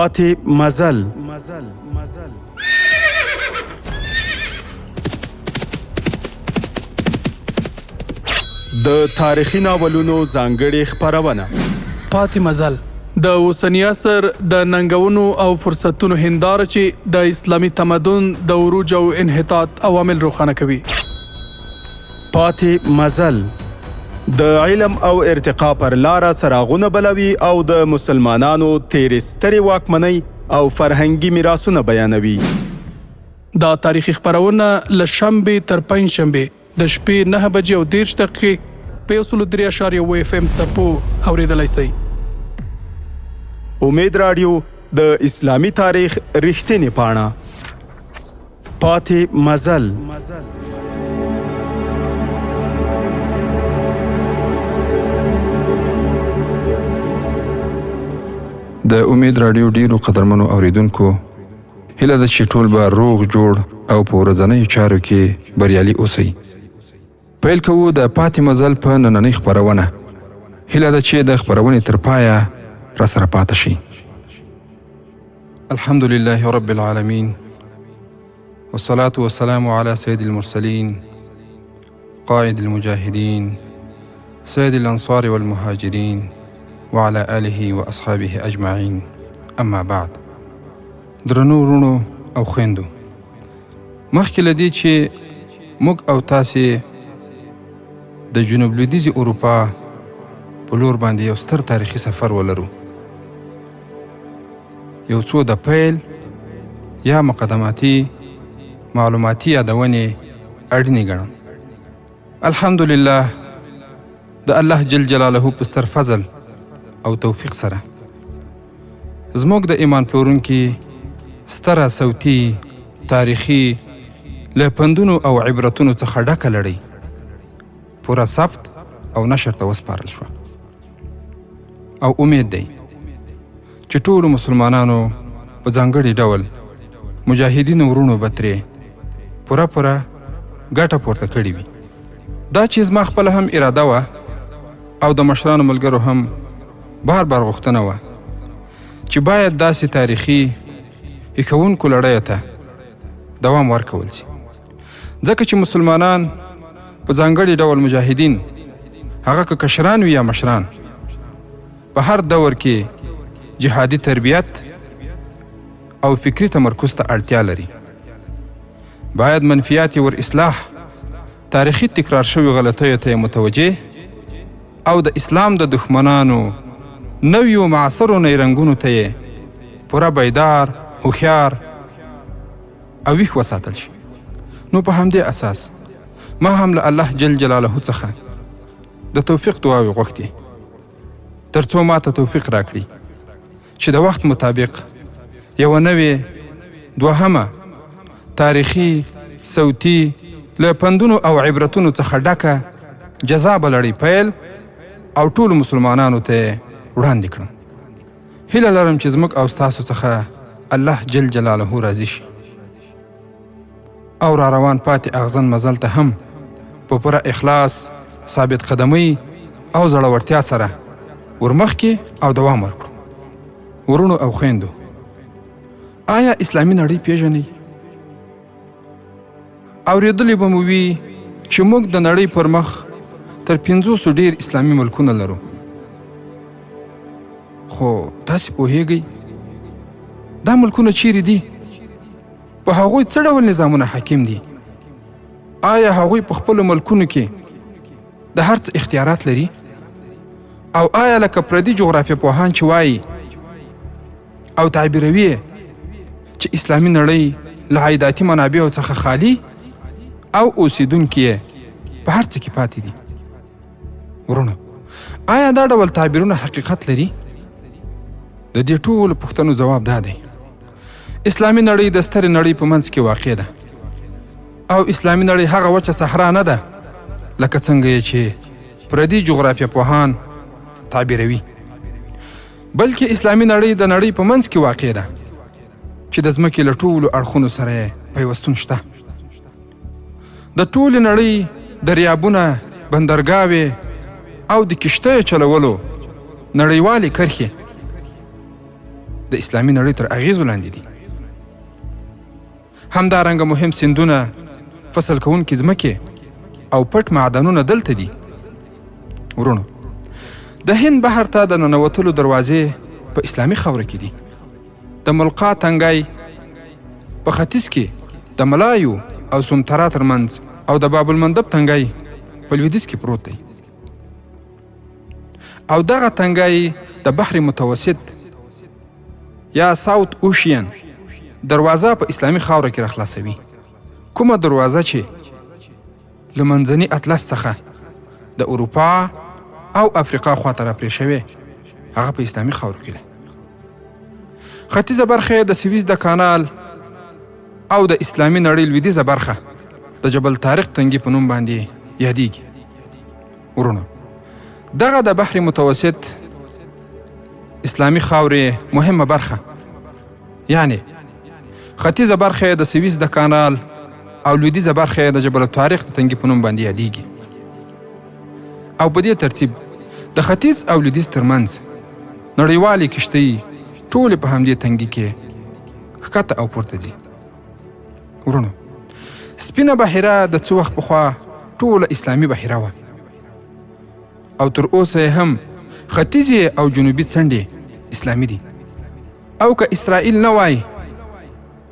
پاتې مزل. د تاریخي ناولونو ځانګړې خپرونه. پاتې مزل د اوسني عصر د ننګونو او فرصتونو هنداره چې د اسلامي تمدن د عروج او انحطاط عوامل روښانه کوي. پاتې مزل د علم او ارتقا پر لاره څراغونه بلوي او د مسلمانانو تیرې سترې واکمنۍ او فرهنګي میراثونه بیانوي. دا تاریخي خپرونه له شنبې تر پنجشنبې د شپې 9:30 په 103.7 FM څپو اورېدلی شئ. امید رادیو د اسلامي تاریخ رښتینې پاڼه. پاتې مزل. د امید رادیو ډیرو قدرمنو اوریدونکو هیله ده چې ټول به روغ جوړ او په ورځنیو چارو کې بریالي اوسئ. پیل کوو د پاتې مزل په نننۍ خپرونه. هیله ده چې د خپرونې تر پایه راسره پاتې شئ. الحمد لله رب العالمین والصلاة والسلام على سيد المرسلين قائد المجاهدين سيد الأنصار والمهاجرين وعلى آله وأصحابه أجمعين. أما بعد. درنو ورونو او خويندو، مخکې له دې چې موږ او تاسې د جنوب لویدیځې اروپا په لور باندې یو ستر تاریخي سفر ولرو، یو څو د پیل یا مقدماتي معلوماتي یادونې اړینې ګڼم. الحمدلله د الله جل جلاله په ستر فضل او توفیق سره زموږ د ایمان پلورونکي ستره صوتي تاریخي له پندونو او عبرتونو څخه ډکه لړۍ پوره ثبت او نشر ته وسپارل شوه، او امید دی چې ټولو مسلمانانو په ځانګړي ډول مجاهدینو ورونو به ترې پوره ګټه پورته کړې وي. دا چې زما خپله هم اراده وه او د مشرانو ملګرو هم بار غوښتنه وه چې باید داسې تاریخي ایښوونکو لړیو ته دوام ورکول شي، ځکه چې مسلمانان په ځانګړي ډول مجاهدین، هغه که کشران وي یا مشران، په هر دور کې جهادي تربیت او فکري تمرکز ته اړتیا لري. باید منفیات ور اصلاح، تاریخي تکرار شوي غلطیو ته متوجه او د اسلام د دښمنانو نویو معاصرو نیرنګونو ته یې پوره بیدار، هوښیار او ویښ وساتل شي. نو په همدې اساس ما هم له الله جل جلاله څخه د توفیق دعاوې غوښتې تر څو ما ته توفیق راکړي چې د وخت مطابق یوه نوې دوهمه تاریخي صوتي له پندونو او عبرتونو څخه ډکه جذابه لړۍ پیل او ټولو مسلمانانو ته وړاندې کړم. هیله لرم چې زموږ او ستاسو څخه الله جل جلاله راضي شي او را روان پاتې اغزن مزل ته هم په پوره اخلاص، ثابت قدمۍ او زړورتیا سره ورمخکې او دوام ورکړو. ورونو او خویندو، آیا اسلامي نړۍ پیژنئ؟ اورېدلی به مو وي چې موږ د نړۍ پر مخ تر 500 ډیر اسلامي ملکونه لرو، خو تاسې پوهیږئ دا ملکونه چیرې دي؟ په هغوی څه ډول نظامونه حاکم دي؟ آیا هغوی په خپلو ملکونو کې د هر څه اختیارات لري؟ او آیا لکه پردي جغرافیه پوهان چې وایي او تعبیروي چې اسلامي نړۍ له عایداتي منابعو څخه خالي او اوسیدونکي په هر څه کې پاتې دي؟ ورونو، آیا دا ډول تعبیرونه حقیقت لري؟ د دې ټولو پوښتنو جواب دا دی: اسلامي نړۍ د سترې نړۍ په منځ کې واقع ده، او اسلامي نړۍ هغه وچه صحرا نه ده لکه څنګه یې چې پردي جغرافیه پوهان تعبیروي، بلکې اسلامي نړۍ د نړۍ په منځ کې واقع ده چې د ځمکې له ټولو اړخونو سره پیوستون شته. د ټولې نړۍ دریابونه، بندرګاوې او د کشتیو چلولو نړیوالې کرښې د اسلامي نړۍ تر اغیزو لاندې دي. همدارنګه مهم سیندونه، فصل کوونکي ځمکې او پټ معدنونه دلته دي. ورونو، د هند بحر ته د ننوتلو دروازې په اسلامي خاوره کې دي. د ملقا تنګی په ختیځ کې د ملایو او سومترا ترمنځ او د باب المندب تنګی په لویدیځ کې پروت دی. او دغه تنګی د بحر متوسط یا ساوت اوشین دروازه په اسلامي خاوره کې راخلاصوي. کومه دروازه چې له منځني اطلس څخه د اروپا او افریقا خواته راپرې شوې، هغه په اسلامي خاورو کې ده. ختیځه برخه د سویس د کانال او د اسلامي نړۍ لویدیځه برخه د جبل طارق تنګي په نوم باندې یادېږي. ورونو، دغه د بحر متوسط اسلامي خاورې مهمه برخه، یعنی ختیځه برخه د سویس د کانال او لویدیځه برخه د جبل طارق تنګي په نوم باندې یادېږي. او په دې ترتیب د ختیځ او لویدیځ ترمنځ نړیوالې کشتۍ ټولې په همدې تنګي کې ښکته او پورته دي. ورونو، سپینه بحیره د څه وخت پخوا ټوله اسلامي بحیره وه، او تر اوسه هم ختیځې او جنوبي څنډې اسلامي دي. او که اسرائیل نه وای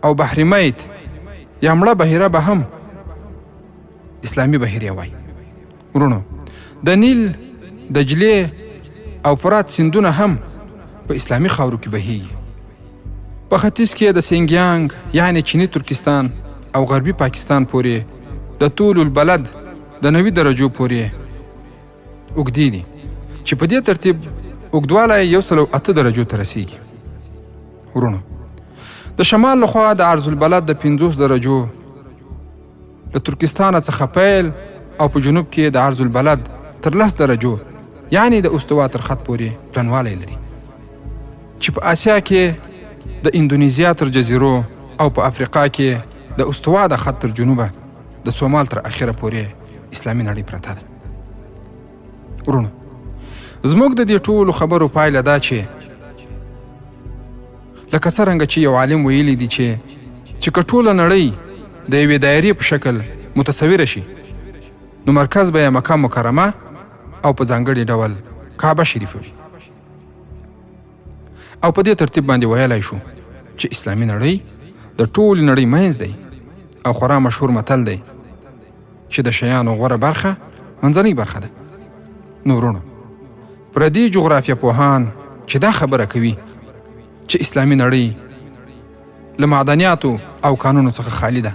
او بحر میت یا مړه بحیره به هم اسلامي بحیره وای. ورونو، د نیل، دجلې او فرات سیندونه هم په اسلامي خاورو کې بهیږي. په ختیځ کې د سینګیانګ یعنی چینی ترکستان او غربي پاکستان پورې د طول البلد د 90 درجو پورې اوږدې دي، چې په دې ترتیب اوږدوالی 108 درجو ته رسیږي. ورونو، د شمال لخوا د عرض البلد د 50 درجو له ترکستان څخه پیل او په جنوب کې د عرض البلد تر 10 درجو یعنی د استوا تر خط پورې پلنوالی لري، چې په آسیا کې د اندونیزیا تر جزیرو او په افریقا کې د استوا د خط تر جنوبه د سومال تر اخره پورې اسلامي نړۍ پرته ده. ورونو، زموږ د دې ټولو خبرو پایله دا چې لکه څرنګه چې یو عالم ویلی دی چې که ټوله نړۍ د یوې دایرې په شکل متصوره شي، نو مرکز به یې مکه مکرمه او په ځانګړي ډول کعبه شریفه وي. او په دې ترتیب باندې ویلی شو چې اسلامي نړۍ د ټولې نړۍ منځ دی، او خورا مشهور متل دی چې د شیانو غوره برخه منځنۍ برخه ده. نو ورونو، پردي جغرافیه پوهان چې دا خبره کوي چې اسلامي نړۍ له معدنیاتو او قانونو څخه خالی ده،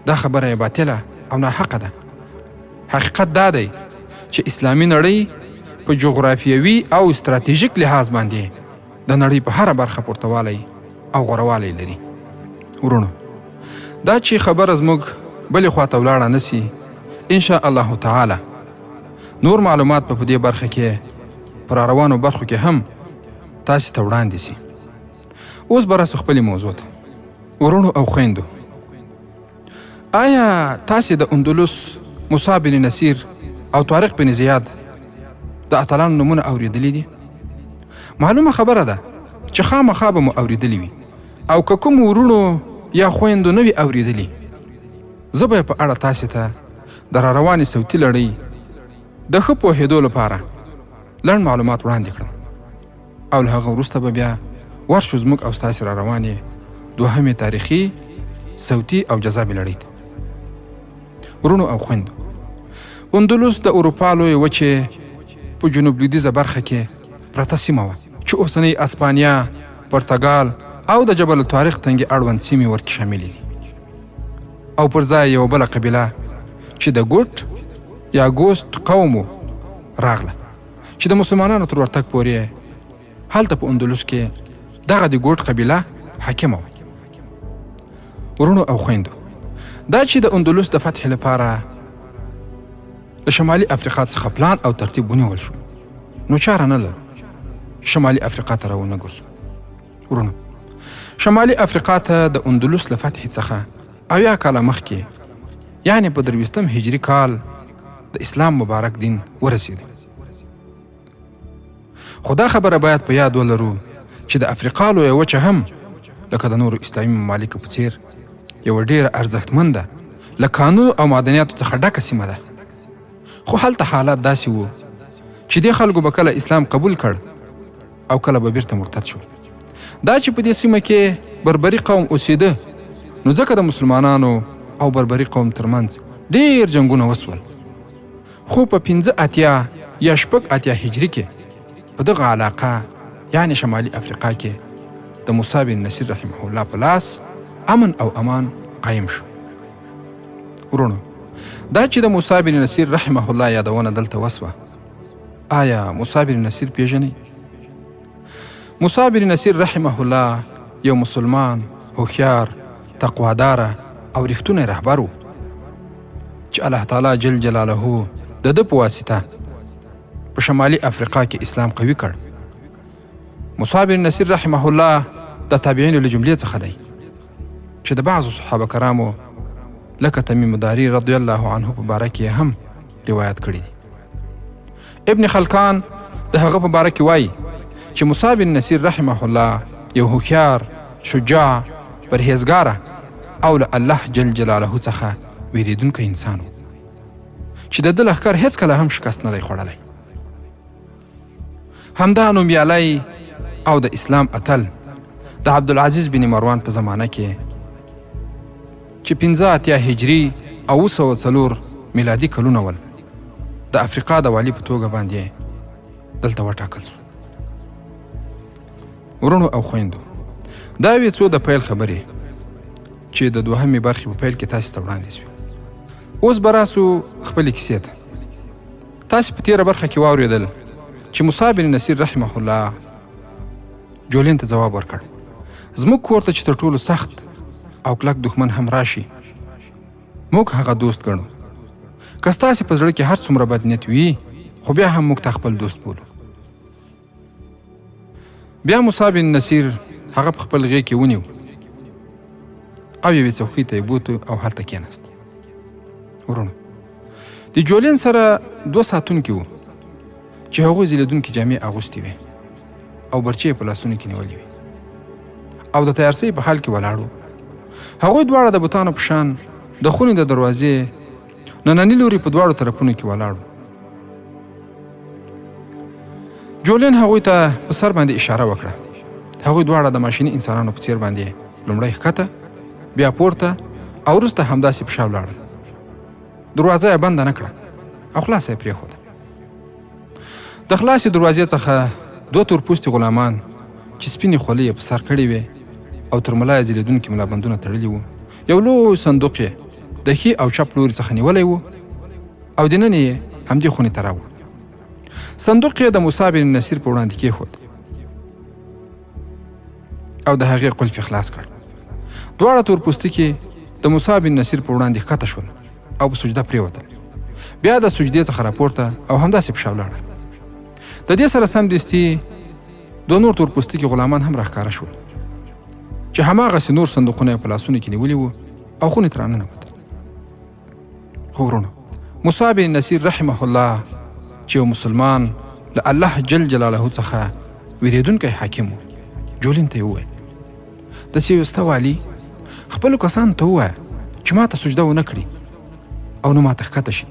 دا خبره یې باطله او ناحقه ده. حقیقت دا دی چې اسلامي نړۍ په جغرافیوي او استراتیژیک لحاظ باندې د نړۍ په هره برخه پورتوالی او غوروالی لري. ورونو، دا چې خبره زموږ بلې خواته ولاړه نسی، ان شاء الله تعالی نور معلومات په دې برخه کې پر روانو برخو کې هم تاسو ته وړاندې سي. اوس به راسو خپلې موضوع ته. ورونو او خویندو، آیا تاسو د اندلس، موسی بن نصیر او طارق بن زیاد د اتلانو نومونه اوریدلی دي؟ معلومه خبره ده چې خامخا به مو اوریدلی وي، او که کوم ورونو یا خویندو نه وي اوریدلی، زه به په اړه تاسو ته د راروانې صوتي لړۍ د ښه پوهېدو لپاره لنډ معلومات وړاندې کړم، او له هغه وروسته به بیا ورشو زموږ او ستاسې راروانې دوهمې تاریخي، صوتي او جذابې لړۍ ته. ورونو او خویندو، اندلس د اروپا لویې وچې په جنوب لویدیځه برخه کې پرته سیمه وه، چې اوسنۍ اسپانیا، پرتګال او د جبل طارق تنګي اړوند سیمې ورکې شاملې دي. او پر ځای یوه بله قبیله چې د ګوټ یا ګوست قومو راغله، چې د مسلمانانو تر ورتګ پورې هلته په اندلس کې دغه د ګوټ قبیله حاکمه وه. ورونو او خویندو، دا چې د اندلس د فتح لپاره د شمالي افریقا څخه پلان او ترتیب ونیول شو، نو چاره نه لرو شمالي افریقا ته راونه ګرځو. ورونو، شمالي افریقا ته د اندلس له فتح څخه 80 کاله مخکې، یعنی په 23 هجري کال د اسلام مبارک دین ورسېد. خو دا خبره باید په یاد ولرو چې د افریقا لویه وچه هم لکه د نورو اسلامي ممالکو په څیر یوه ډېره ارزښتمنده له کانونو او معدنیاتو څخه ډکه سیمه ده. خو هلته حالات داسې وو چې دې خلکو به کله اسلام قبول کړ او کله به بیرته مرتد شول. دا چې په دې سیمه کې بربري قوم اوسېده، نو ځکه د مسلمانانو او بربري قوم ترمنځ ډېر جنګونه وسول. خو په 85 یا 86 هجري کې په دغه علاقه یعنی شمالي افریقا کې د موسی بن نصیر رحمه الله په لاس امن او امان قایم شو. ورونو، دا چې د موسی بن نصیر رحمه الله یادونه دلته وسوه، آیا موسی بن نصیر پیژنئ؟ موسی بن نصیر رحمه الله یو مسلمان، هوښیار، تقواداره او رښتونی رهبر و چې الله تعالی جل جلاله د ده په واسطه په شمالي افریقا کې اسلام قوي کړ. موسی بن نصیر رحمه الله د تابعینو له جملې څخه دی چې د بعضو صحابه کرامو لکه تمیم داري رضی الله عنه په باره کې هم روایت کړي دي. ابن خلکان د هغه په باره کې وایي چې موسی بن نصیر رحمه الله یو هوښیار، شجاع، پرهیزګاره او له الله جل جلاله څخه ویریدونکی انسان و چې د ده لښکر هېڅکله هم شکست نه دی خوړلی. همدا نومیالی او د اسلام اتل د عبدالعزیز بن مروان په زمانه کې چې 85 هجري او 204 میلادي کلونه ول، د افریقا د والي په توګه باندې دلته وټاکل شو. ورونو او خویندو، دا وې څو د پیل خبرې چې د دوهمې برخې په پیل کې تاسې ته وړاندې شوې. اوس به راسو خپلې کیسې ته. تاسې په تېره برخه کې واورېدل چې موسی بن نصیر رحمه الله جولین ته ځواب ورکړ، زموږ کور ته چې تر ټولو سخت او کلک دښمن هم راشي، موږ هغه دوست ګڼو. که ستاسې په زړه کې هر څومره بد نیت وي، خو بیا هم موږ ته خپل دوست بولو. بیا موسی بن نصیر هغه په خپل غېږ کې ونیو او یوې څوکۍ ته یې بوتو او هلته کېناست. ورونو، د جولین سره 2 ساتونکي وو چې هغوی ځلېدونکي جامې اغوستې وې او برچې په لاسونو کې نیولې وې او د تیارسۍ په حال کې ولاړ وو. هغوی دواړه د بوتانو په شان د خونې د دروازې ننني لوري په دواړو طرفونو کې ولاړ وو. جولین هغوی ته په سر باندې اشاره وکړه. هغوی دواړه د ماشیني انسانانو په څیر باندې لومړی ښکته، بیا پورته او وروسته همداسې په شا ولاړل. دروازه یې بنده نه کړه او خلاصه یې پرېښوده. د خلاصې دروازې څخه 2 تورپوستي غلامان چې سپینې خولۍ یې په سر کړې وې او تر ملا یې ځلېدونکي ملابندونه تړلي وو، یو لوی صندوق یې د ښي او چپ لوري څخه نیولی و او دننه یې همدې خونې ته راوړ. صندوق یې د موسی بن نصیر په وړاندې کېښود او د هغې قلف یې خلاص کړ. دواړه تورپوستکي د موسی بن نصیر په وړاندې ښکته شول او په سجده پرېوتل. بیا د سجدې څخه راپورته او همداسې په شا ولاړل. د دې سره سمدستي 2 نور تورپوستکي غلامان هم راښکاره شول چې هماغسې نور صندوقونه یې په لاسونو کې نیولي وو او خونې ته راننوتل. خو ورونو، موسی بن نصیر رحمه الله چې یو مسلمان له الله جل جلاله څخه ویریدونکی حاکم و، جولین ته یې وویل، د سیوسته والي خپلو کسانو ته ووایه چې ما ته سجده ونه کړي او نه ما ته ښکته شي.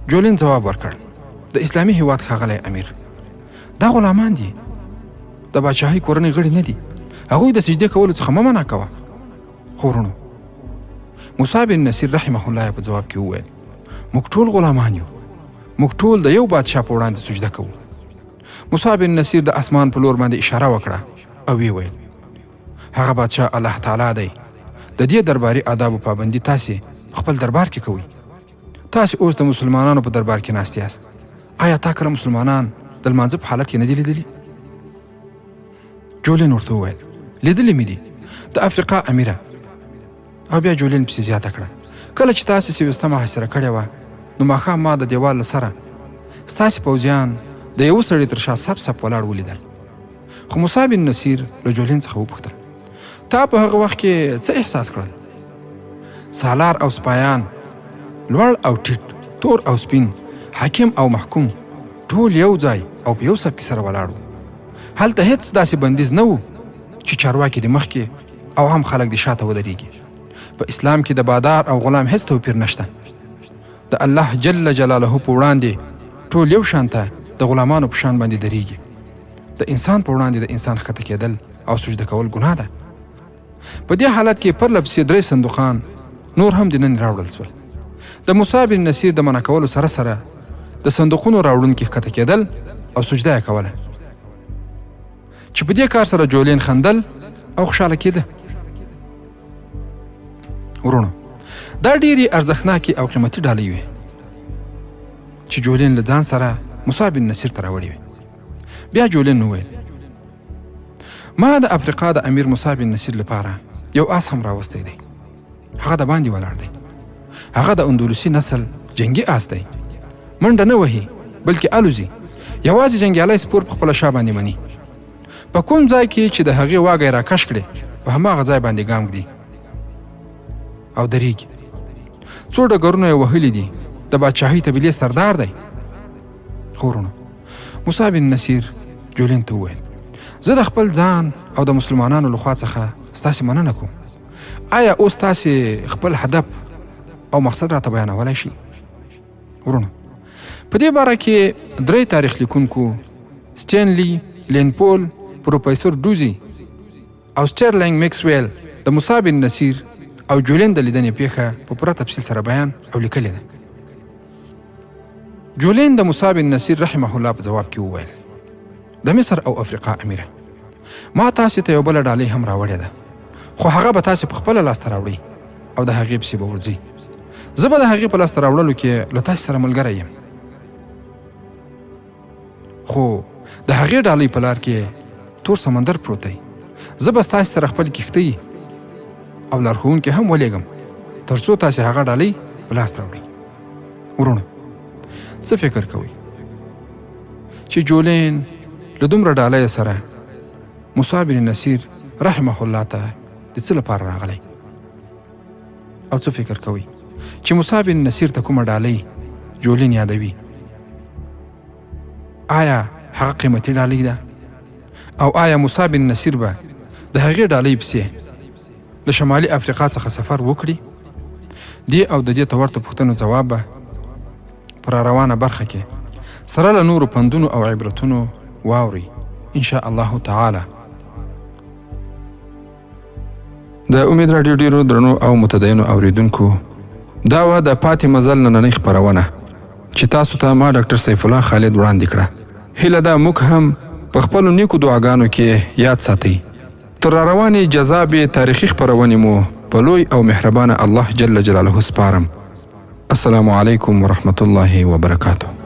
جولین ځواب ورکړ، د اسلامي هیواد ښاغلی امیر، دا غلامان دي، د باچاهۍ کورنۍ غړي نه دي، هغوی د سجدې کولو څخه مه منع کوه. خو ورونو، موسی بن نصیر رحمه الله په ځواب کې وویل، موږ ټول غلامان یو، موږ ټول د یو بادشاه په وړاندې سجده کوو. موسی بن نصیر د اسمان په لور باندې اشاره وکړه او ویې ویل، هغه بادشاه الله تعالی دی، د دې درباري آدابو پابندي تاسې په خپل دربار کې کوئ. تاسې اوس د مسلمانانو په دربار کې ناست یاست. آیا تا کله مسلمانان د لمانځه په حالت کې نه دي لیدلي؟ جولین ورته وویل، لیدلي مې دي، د افریقا امیره. او بیا جولین پسې زیاته کړه، کله چې تاسې سویسته محاصره کړې وه، نو ماښام ما د دیوال له سره ستاسې پوځیان د یوه سړي تر شا سپ سپ ولاړ ولیدل. خو موسی بن نصیر له جولین څخه وپوښتل، تا په هغه وخت کې څه احساس کړل؟ سالار او سپایان، لوړ او ټیټ، تور او سپین، حاکم او محکوم، ټول یو ځای او په یو سب کې سره ولاړ وو. هلته هیڅ داسې بندیز نه و چې چارواکي د مخکې او عام خلک د شاته ودرېږي. په اسلام کې د بادار او غلام هیڅ توپیر نشته. د الله جل جلاله په وړاندې ټول یو شان ته د غلامانو په شان باندې درېږي. د انسان په وړاندې د انسان ښکته کېدل او سجده کول ګناه ده. په دې حالت کې پرله پسې 3 صندوقان نور هم دننه راوړل شول. د موسی بن نصیر د منع کولو سره سره د صندوقونو راوړونکي ښکته کېدل او سجده یې کوله، چې په دې کار سره جولین خندل او خوشحاله کېده. ورونو، دا ډېرې ارزښتناکې او قیمتي ډالۍ وې چې جولین له ځان سره موسی بن نصیر ته راوړې وې. بیا جولین وویل: ما د افریقا د امیر موسی بن نصیر لپاره یو آس هم راوستی دی. هغه د باندې ولاړ دی. هغه د اندلسي نسل جنگي آس دی. منډه نه وهي بلکې الوزي. یوازې جنګیالی سپور په خپله شا باندې مني. په کوم ځای کې چې د هغې واګی راکش کړي په هماغه ځای باندې ګام ږدي او درېږي. 2 ډګرونه یې وهلي دي. د باچاهۍ طبیلې سردار دی. خو ورونو، موسی بن نصیر جولین ته وویل: زه د خپل ځان او د مسلمانانو لخوا څخه ستاسې مننه کوم. آیا اوس تاسې خپل هدف او مقصد راته بیانولی شي؟ ورونو، په دې باره کې 3 تاریخ لیکونکو سټینلی لینپول، پروفیسور ډوزي او سټرلینګ میکسویل د موسی بن نصیر او جولین د لیدنې پیښه په پوره تفصیل سره بیان او لیکلې ده. جولین د موسی بن نصیر رحمه الله په جواب کې وویل: د مصر او افریقا امیره، ما تاسې ته یو بله ډالۍ هم راوړې ده، خو هغه به تاسې په خپله لاسته راوړئ او د هغې پسې به ورځئ. زه به د هغې په لاسته راوړلو کې له تاسې سره ملګری یم، خو د هغې ډالۍ په لار کې تور سمندر پروت دی. زه به ستاسې سره خپل کښتۍ او لارښوونکي هم ولیږم تر څو تاسې هغه ډالۍ په لاس راوړئ. ورونو، څه فکر کوئ چې جولین له دومره ډالۍ سره موسی بن نصیر رحمه الله ته د څه لپاره راغلی؟ او څه فکر کوئ چې موسی بن نصیر ته کومه ډالۍ جولین یادوي؟ آیا هغه قیمتي ډالۍ ده؟ او آیا موسی بن نصیر به د هغې ډالۍ پسې له شمالي افریقا څخه سفر وکړي؟ دې او د دې ته ورته پوښتنو ځواب به په راروانه برخه کې سره له نورو پندونو او عبرتونو واوري ان شاء الله تعالی. د امید راډیو ډیرو درنو او متدینو اوریدونکو، دا وه د پاتې مزل نننۍ خپرونه چې تاسو ته ما ډاکټر سیف الله خالد وړاندې کړه. هیله ده موږ هم په خپلو نیکو دعاګانو کې یاد ساتئ. تر راروانې جذابې تاریخي خپرونې مو په لوی او مهربانه الله جل جلاله سپارم. السلام علیکم ورحمت الله وبرکاته.